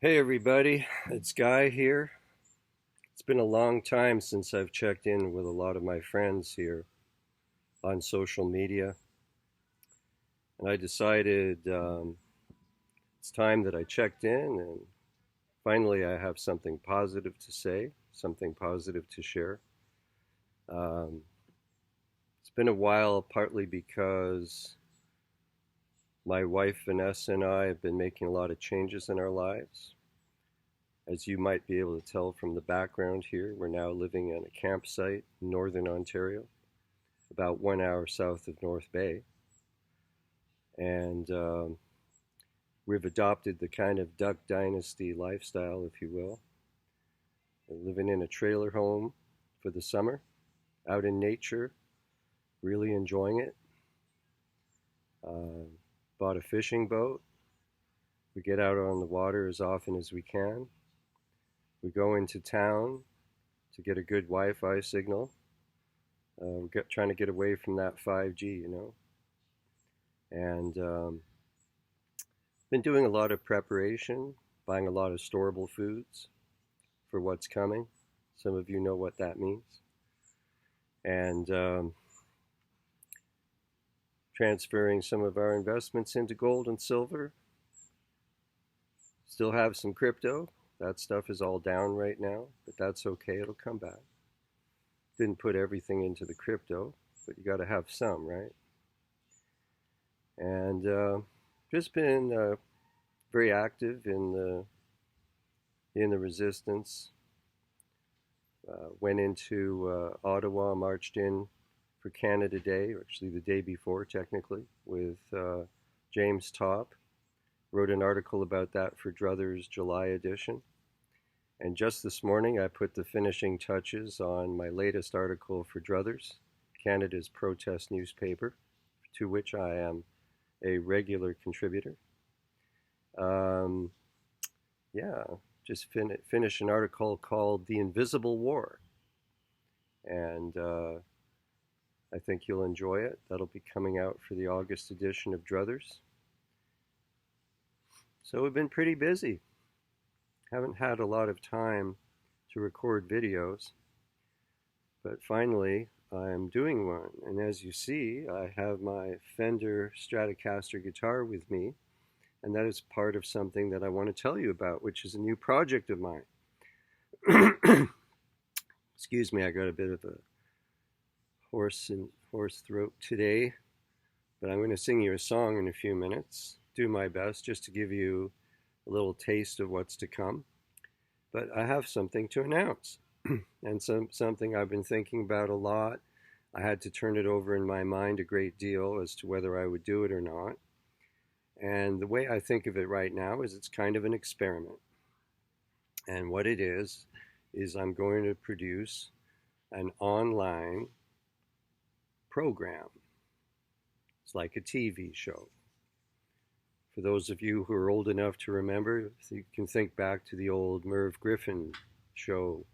Hey everybody, it's Guy here. It's been a long time since I've checked in with a lot of my friends here on social media, and I decided it's time that I checked in and finally I have something positive to say, something positive to share. Um, it's been a while, partly because my wife Vanessa and I have been making a lot of changes in our lives. As you might be able to tell from the background here, we're now living in a campsite in northern Ontario, about 1 hour south of North Bay. And we've adopted the kind of Duck Dynasty lifestyle, if you will. We're living in a trailer home for the summer, out in nature, really enjoying it. Uh, Bought a fishing boat. We get out on the water as often as we can. We go into town to get a good Wi-Fi signal. We're trying to get away from that 5G. And been doing a lot of preparation, buying a lot of storable foods for what's coming. Some of you know what that means. And transferring some of our investments into gold and silver. Still have some crypto. That stuff is all down right now, but that's okay. It'll come back. Didn't put everything into the crypto, but you got to have some, right? And just been very active in the resistance. Went into Ottawa, marched in for Canada Day, or actually the day before, technically, with James Topp. Wrote an article about that for Druthers' July edition. And just this morning, I put the finishing touches on my latest article for Druthers, Canada's protest newspaper, to which I am a regular contributor. Yeah, just finished an article called The Invisible War. And I think you'll enjoy it. That'll be coming out for the August edition of Druthers. So we've been pretty busy. Haven't had a lot of time to record videos, but finally I'm doing one. And as you see, I have my Fender Stratocaster guitar with me, and that is part of something that I want to tell you about, which is a new project of mine. Excuse me, I got a bit of a hoarse throat today, but I'm going to sing you a song in a few minutes. Do my best just to give you a little taste of what's to come. But I have something to announce, and something I've been thinking about a lot. I had to turn it over in my mind a great deal as to whether I would do it or not. And the way I think of it right now is it's kind of an experiment. And what it is I'm going to produce an online program. It's like a TV show. For those of you who are old enough to remember, you can think back to the old Merv Griffin show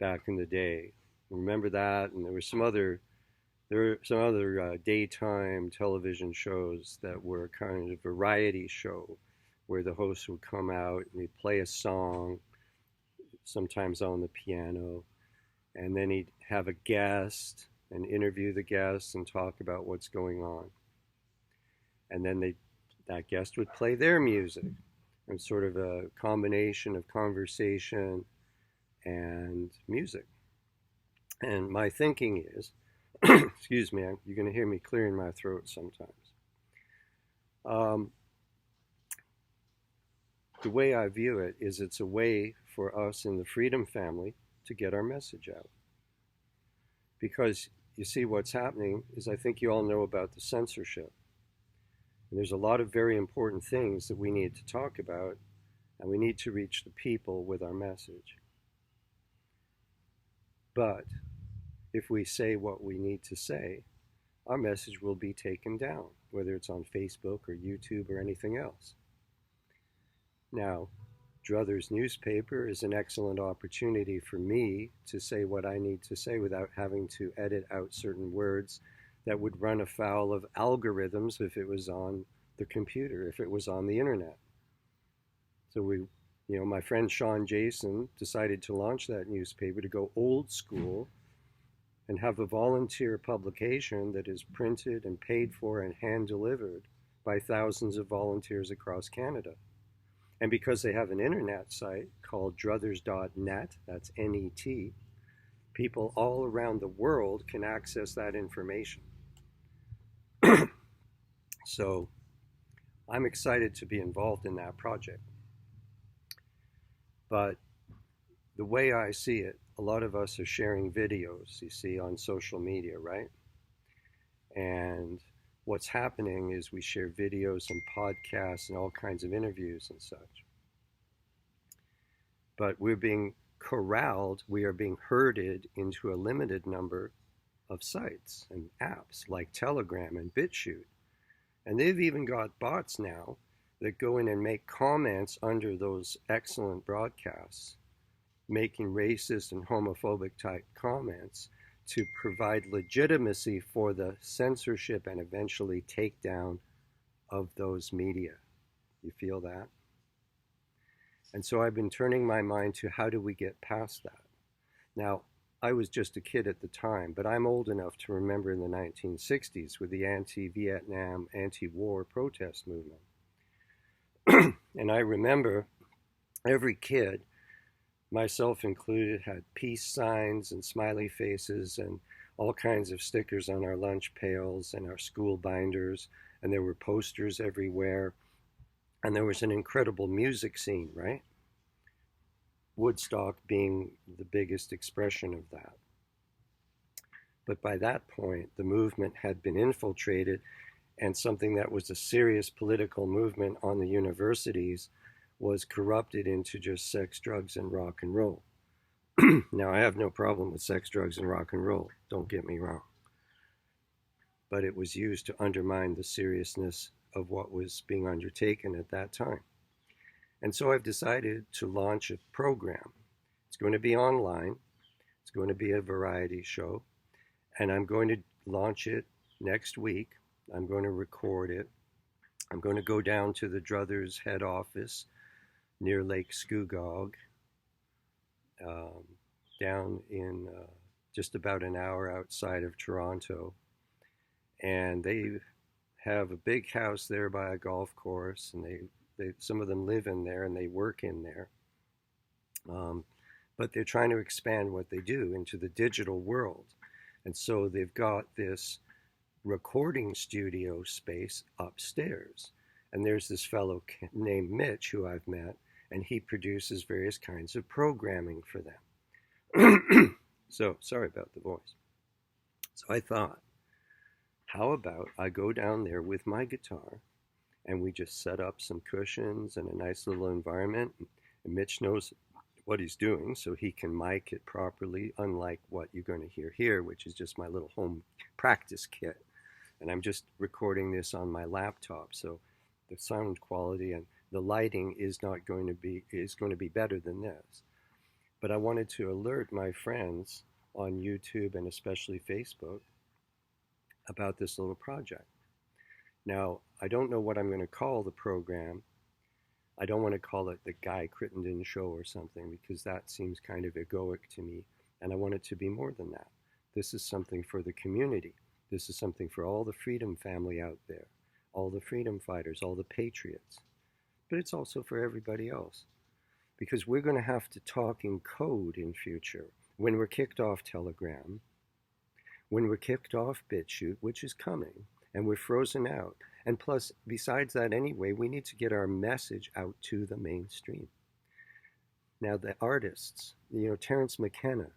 back in the day. Remember that? And there were some other daytime television shows that were kind of variety show, where the host would come out and he'd play a song, sometimes on the piano, and then he'd have a guest and interview the guest and talk about what's going on. And then that guest would play their music, and sort of a combination of conversation and music. And my thinking is, excuse me, you're going to hear me clearing my throat sometimes. The way I view it is it's a way for us in the Freedom family to get our message out. Because you see, what's happening is, I think you all know about the censorship. And there's a lot of very important things that we need to talk about, and we need to reach the people with our message. But if we say what we need to say, our message will be taken down, whether it's on Facebook or YouTube or anything else. Now, Druthers' newspaper is an excellent opportunity for me to say what I need to say without having to edit out certain words that would run afoul of algorithms if it was on the computer, if it was on the internet. So my friend Sean Jason decided to launch that newspaper to go old school and have a volunteer publication that is printed and paid for and hand delivered by thousands of volunteers across Canada. And because they have an internet site called druthers.net, that's NET, people all around the world can access that information. So I'm excited to be involved in that project. But the way I see it, a lot of us are sharing videos, you see, on social media, right? And what's happening is we share videos and podcasts and all kinds of interviews and such. But we're being corralled, we are being herded into a limited number of sites and apps like Telegram and BitChute. And they've even got bots now that go in and make comments under those excellent broadcasts, making racist and homophobic type comments to provide legitimacy for the censorship and eventually takedown of those media. You feel that? And so I've been turning my mind to how do we get past that? Now, I was just a kid at the time, but I'm old enough to remember in the 1960s with the anti-Vietnam, anti-war protest movement. And I remember every kid, myself included, had peace signs and smiley faces and all kinds of stickers on our lunch pails and our school binders, and there were posters everywhere, and there was an incredible music scene, right? Woodstock being the biggest expression of that. But by that point, the movement had been infiltrated, and something that was a serious political movement on the universities was corrupted into just sex, drugs, and rock and roll. Now, I have no problem with sex, drugs, and rock and roll, don't get me wrong. But it was used to undermine the seriousness of what was being undertaken at that time. And so I've decided to launch a program. It's going to be online. It's going to be a variety show. And I'm going to launch it next week. I'm going to record it. I'm going to go down to the Druthers head office near Lake Scugog, down in just about an hour outside of Toronto. And they have a big house there by a golf course, and some of them live in there and they work in there. But they're trying to expand what they do into the digital world. And so they've got this recording studio space upstairs. And there's this fellow named Mitch who I've met, and he produces various kinds of programming for them. So, sorry about the voice. So I thought, how about I go down there with my guitar and we just set up some cushions and a nice little environment. And Mitch knows what he's doing, so he can mic it properly, unlike what you're going to hear here, which is just my little home practice kit. And I'm just recording this on my laptop, so the sound quality and the lighting is going to be better than this. But I wanted to alert my friends on YouTube and especially Facebook about this little project. Now, I don't know what I'm going to call the program. I don't want to call it the Guy Crittenden Show or something, because that seems kind of egoic to me, and I want it to be more than that. This is something for the community. This is something for all the freedom family out there, all the freedom fighters, all the patriots. But it's also for everybody else, because we're going to have to talk in code in future. When we're kicked off Telegram, when we're kicked off BitChute, which is coming, and we're frozen out. And plus, besides that anyway, we need to get our message out to the mainstream. Now, the artists, Terence McKenna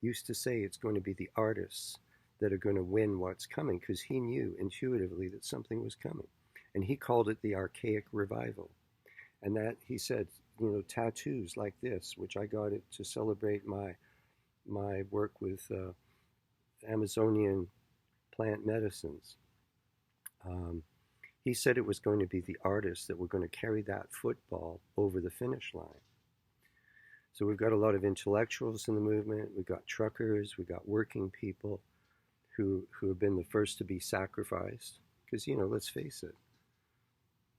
used to say it's going to be the artists that are going to win what's coming, because he knew intuitively that something was coming. And he called it the archaic revival. And that, he said, tattoos like this, which I got it to celebrate my work with Amazonian plant medicines. He said it was going to be the artists that were going to carry that football over the finish line. So we've got a lot of intellectuals in the movement. We've got truckers. We've got working people who have been the first to be sacrificed. Because, let's face it,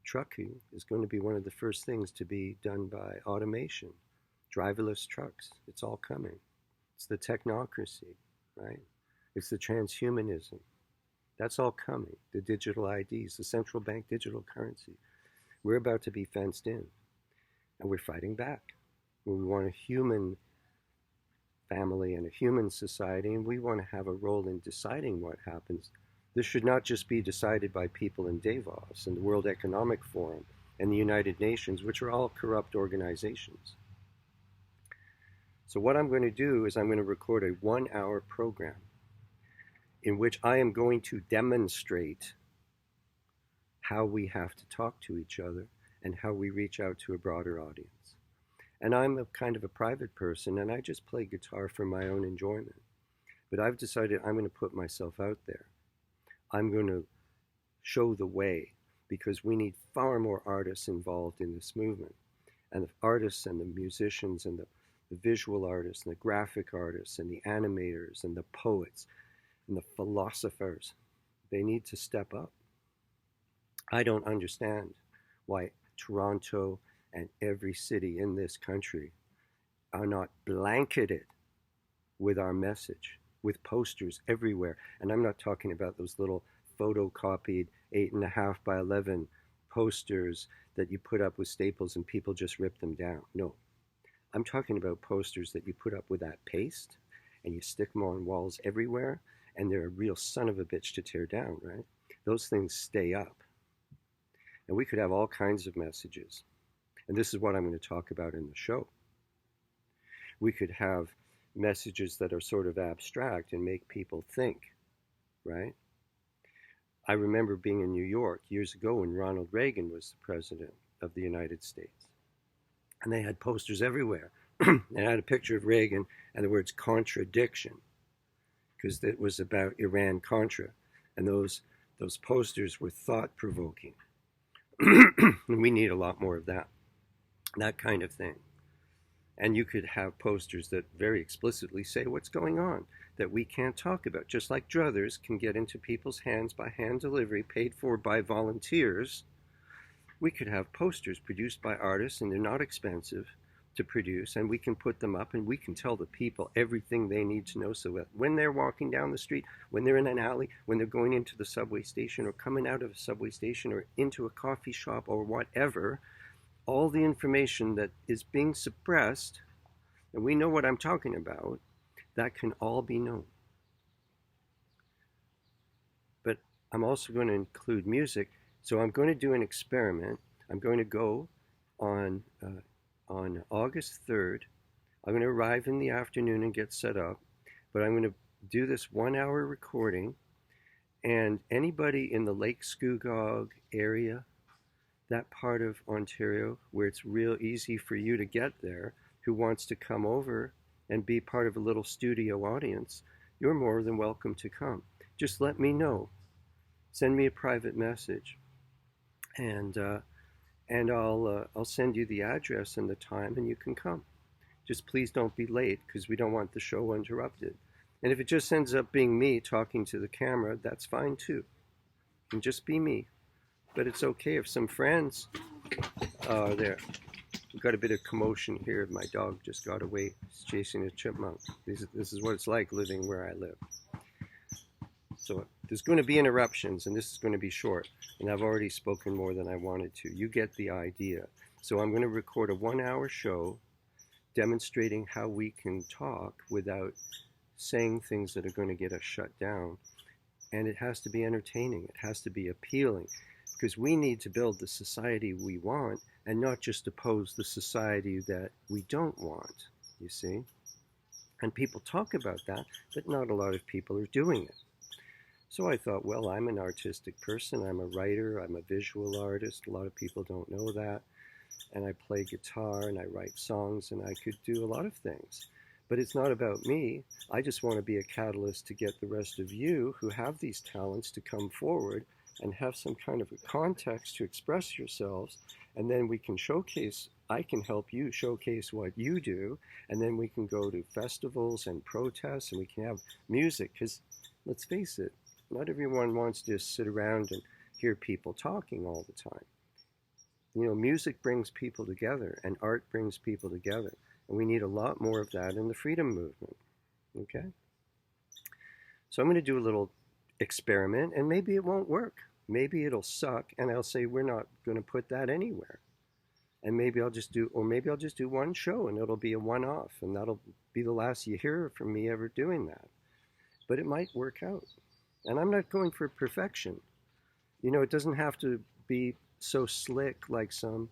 trucking is going to be one of the first things to be done by automation. Driverless trucks, it's all coming. It's the technocracy, right? It's the transhumanism. That's all coming. The digital IDs, the central bank digital currency. We're about to be fenced in, and we're fighting back. We want a human family and a human society, and we want to have a role in deciding what happens. This should not just be decided by people in Davos and the World Economic Forum and the United Nations, which are all corrupt organizations. So what I'm going to do is I'm going to record a 1-hour program in which I am going to demonstrate how we have to talk to each other and how we reach out to a broader audience. And I'm a kind of a private person, and I just play guitar for my own enjoyment. But I've decided I'm going to put myself out there. I'm going to show the way, because we need far more artists involved in this movement. And the artists and the musicians and the visual artists and the graphic artists and the animators and the poets and the philosophers, they need to step up. I don't understand why Toronto and every city in this country are not blanketed with our message, with posters everywhere. And I'm not talking about those little photocopied 8.5 by 11 posters that you put up with staples and people just rip them down. No, I'm talking about posters that you put up with that paste and you stick them on walls everywhere, and they're a real son of a bitch to tear down, right? Those things stay up. And we could have all kinds of messages. And this is what I'm going to talk about in the show. We could have messages that are sort of abstract and make people think, right? I remember being in New York years ago when Ronald Reagan was the president of the United States. And they had posters everywhere. They had a picture of Reagan and the words contradiction, because it was about Iran-Contra. And those posters were thought-provoking. And we need a lot more of that kind of thing. And you could have posters that very explicitly say what's going on, that we can't talk about. Just like druthers can get into people's hands by hand delivery, paid for by volunteers, we could have posters produced by artists, and they're not expensive to produce, and we can put them up and we can tell the people everything they need to know, so that when they're walking down the street, when they're in an alley, when they're going into the subway station or coming out of a subway station or into a coffee shop or whatever, all the information that is being suppressed, and we know what I'm talking about, that can all be known. But I'm also going to include music, so I'm going to do an experiment. I'm going to go on August 3rd. I'm going to arrive in the afternoon and get set up, but I'm going to do this 1-hour recording, and anybody in the Lake Scugog area, that part of Ontario where it's real easy for you to get there, who wants to come over and be part of a little studio audience, you're more than welcome to come. Just let me know. Send me a private message, and I'll send you the address and the time, and you can come. Just please don't be late, because we don't want the show interrupted. And if it just ends up being me talking to the camera, that's fine too. It can just be me. But it's okay if some friends are there. We've got a bit of commotion here. My dog just got away. He's chasing a chipmunk. This is what it's like living where I live. So there's going to be interruptions, and this is going to be short. And I've already spoken more than I wanted to. You get the idea. So I'm going to record a 1-hour show demonstrating how we can talk without saying things that are going to get us shut down. And it has to be entertaining. It has to be appealing. Because we need to build the society we want and not just oppose the society that we don't want, you see? And people talk about that, but not a lot of people are doing it. So I thought, well, I'm an artistic person. I'm a writer. I'm a visual artist. A lot of people don't know that. And I play guitar and I write songs, and I could do a lot of things. But it's not about me. I just want to be a catalyst to get the rest of you who have these talents to come forward and have some kind of a context to express yourselves, and then we can showcase, I can help you showcase what you do, and then we can go to festivals and protests, and we can have music, because let's face it, not everyone wants to sit around and hear people talking all the time. You know, music brings people together and art brings people together. And we need a lot more of that in the freedom movement. Okay? So I'm going to do a little experiment and maybe it won't work. Maybe it'll suck and I'll say we're not going to put that anywhere. And maybe I'll just do one show and it'll be a one off and that'll be the last you hear from me ever doing that. But it might work out. And I'm not going for perfection. You know, it doesn't have to be so slick like some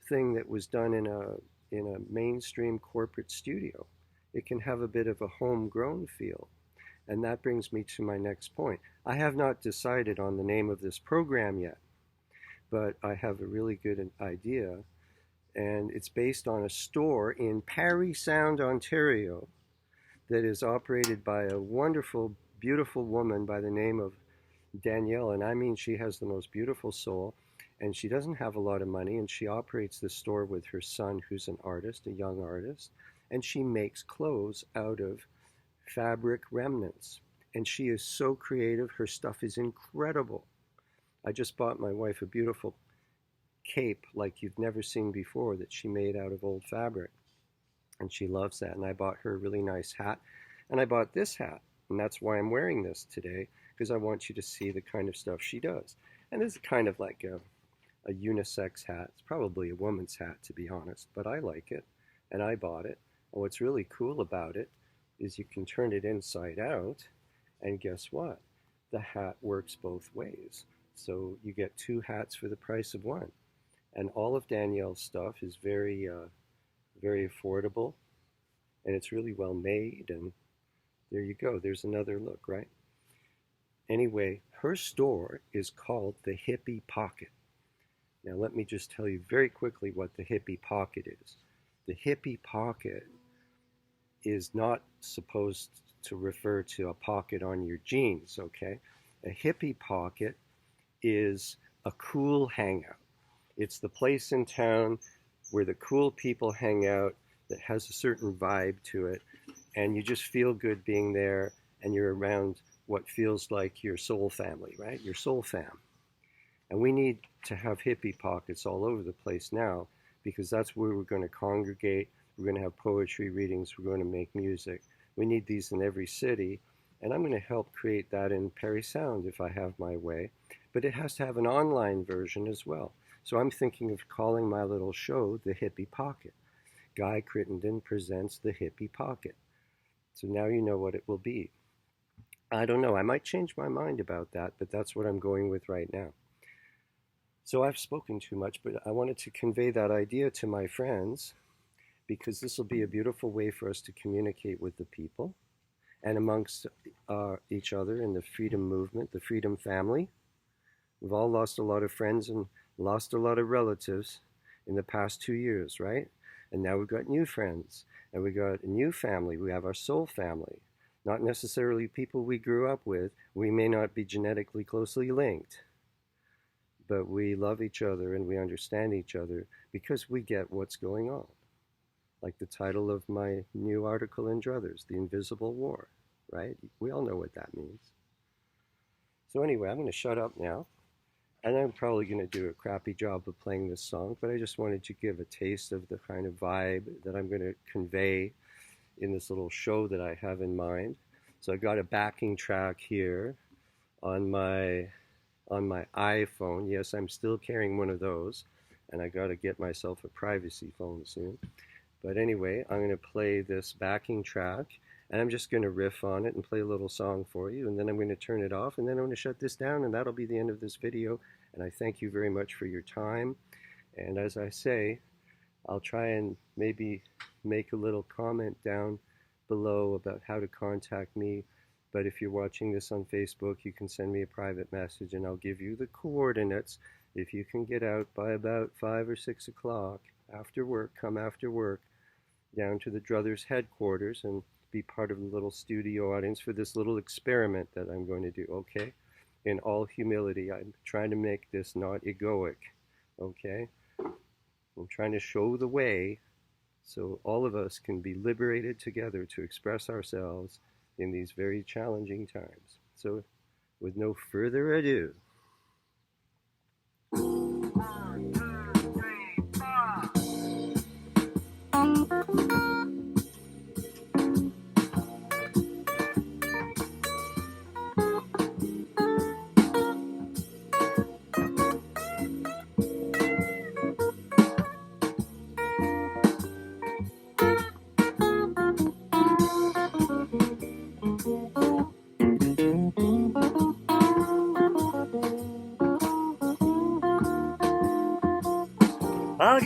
thing that was done in a mainstream corporate studio. It can have a bit of a homegrown feel. And that brings me to my next point. I have not decided on the name of this program yet, but I have a really good idea. And it's based on a store in Parry Sound, Ontario, that is operated by a wonderful, beautiful woman by the name of Danielle. And I mean, she has the most beautiful soul. And she doesn't have a lot of money. And she operates this store with her son, who's an artist, a young artist. And she makes clothes out of fabric remnants. And she is so creative. Her stuff is incredible. I just bought my wife a beautiful cape like you've never seen before that she made out of old fabric. And she loves that. And I bought her a really nice hat. And I bought this hat. And that's why I'm wearing this today, because I want you to see the kind of stuff she does. And this is kind of like a unisex hat. It's probably a woman's hat, to be honest, but I like it. And I bought it. And what's really cool about it is you can turn it inside out. And guess what? The hat works both ways. So you get two hats for the price of one. And all of Danielle's stuff is very, very affordable, and it's really well made. And there you go. There's another look, right? Anyway, her store is called the Hippie Pocket. Now, let me just tell you very quickly what the Hippie Pocket is. The Hippie Pocket is not supposed to refer to a pocket on your jeans, okay? A Hippie Pocket is a cool hangout. It's the place in town where the cool people hang out that has a certain vibe to it, and you just feel good being there, and you're around what feels like your soul family, right? Your soul fam. And we need to have hippie pockets all over the place now, because that's where we're going to congregate. We're going to have poetry readings. We're going to make music. We need these in every city, and I'm going to help create that in Parry Sound if I have my way. But it has to have an online version as well. So I'm thinking of calling my little show the Hippie Pocket. Guy Crittenden presents the Hippie Pocket. So now you know what it will be. I don't know. I might change my mind about that, but that's what I'm going with right now. So I've spoken too much, but I wanted to convey that idea to my friends because this will be a beautiful way for us to communicate with the people and amongst each other in the freedom movement, the freedom family. We've all lost a lot of friends and lost a lot of relatives in the past 2 years, right? And now we've got new friends and we got a new family. We have our soul family, not necessarily people we grew up with. We may not be genetically closely linked, but we love each other and we understand each other because we get what's going on. Like the title of my new article in Druthers, The Invisible War, right? We all know what that means. So anyway, I'm going to shut up now. And I'm probably going to do a crappy job of playing this song, but I just wanted to give a taste of the kind of vibe that I'm going to convey in this little show that I have in mind. So I got a backing track here on my iPhone. Yes, I'm still carrying one of those, and I got to get myself a privacy phone soon. But anyway, I'm going to play this backing track, and I'm just going to riff on it and play a little song for you, and then I'm going to turn it off, and then I'm going to shut this down, and that'll be the end of this video. And I thank you very much for your time. And as I say, I'll try and maybe make a little comment down below about how to contact me. But if you're watching this on Facebook, you can send me a private message, and I'll give you the coordinates. If you can get out by about 5 or 6 o'clock after work, come after work, down to the Druthers headquarters and be part of the little studio audience for this little experiment that I'm going to do, okay? In all humility, I'm trying to make this not egoic, okay? I'm trying to show the way so all of us can be liberated together to express ourselves in these very challenging times. So with no further ado,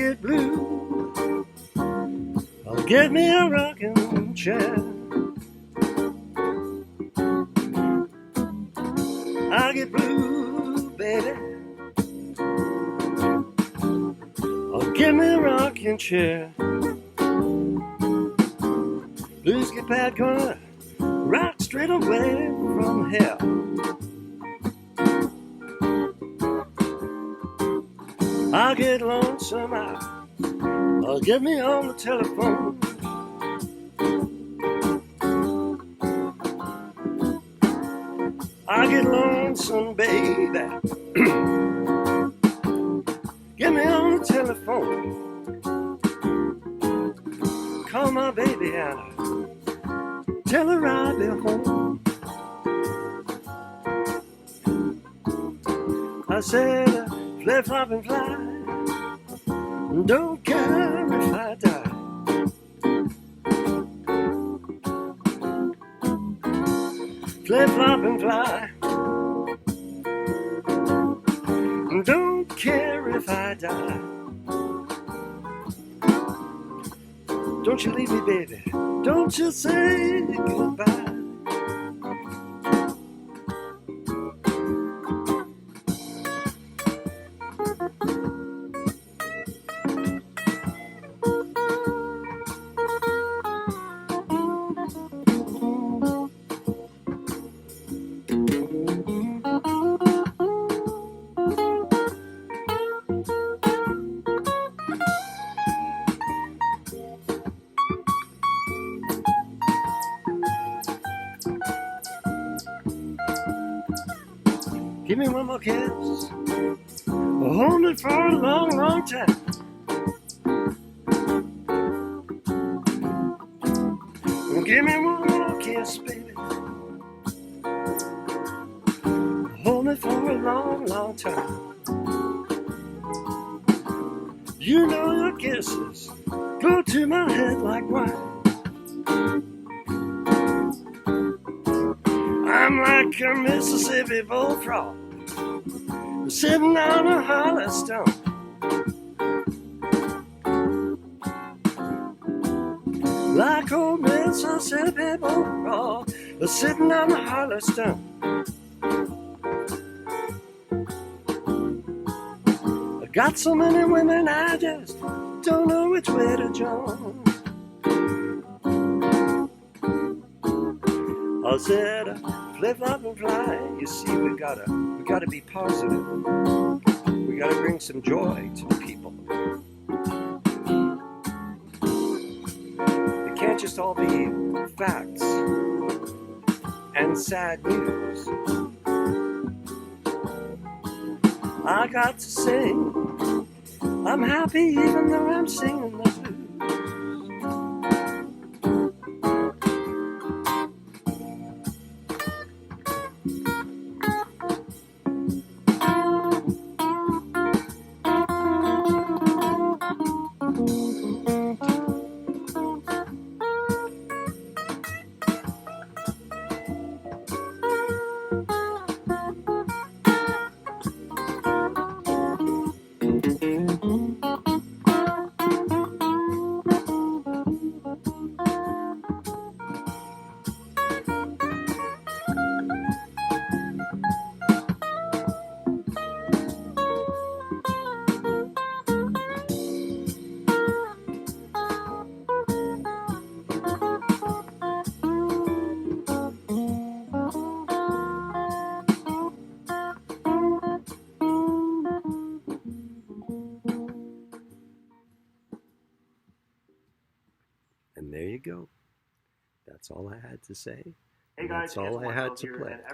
get blue, I'll get me a rocking chair. I get blue, baby, I'll get me a rocking chair. Blues get bad, gonna rock straight away from hell. I'll get lonesome, I'll get me on the telephone. I'll get lonesome, baby, get me on the telephone. Call my baby and tell her I'll be home. I said, flip-flop and fly, don't care if I die. Flip-flop and fly, don't care if I die. Don't you leave me, baby, don't you say goodbye. Give me one more kiss, hold it for a long, long time. Give me one more kiss, baby, hold it for a long, long time. You know your kisses go to my head like wine. I'm like a Mississippi bullfrog sitting on a hollow stone. Like old Mississippi bullfrog sitting on a hollow stone. I got so many women, I just don't know which way to jump. I said, flip-flop and fly. You see, we gotta be positive. We gotta bring some joy to the people. It can't just all be facts and sad news. I got to sing. I'm happy even though I'm singing the blues. And there you go. That's all I had to say. Hey guys, that's all I had to play.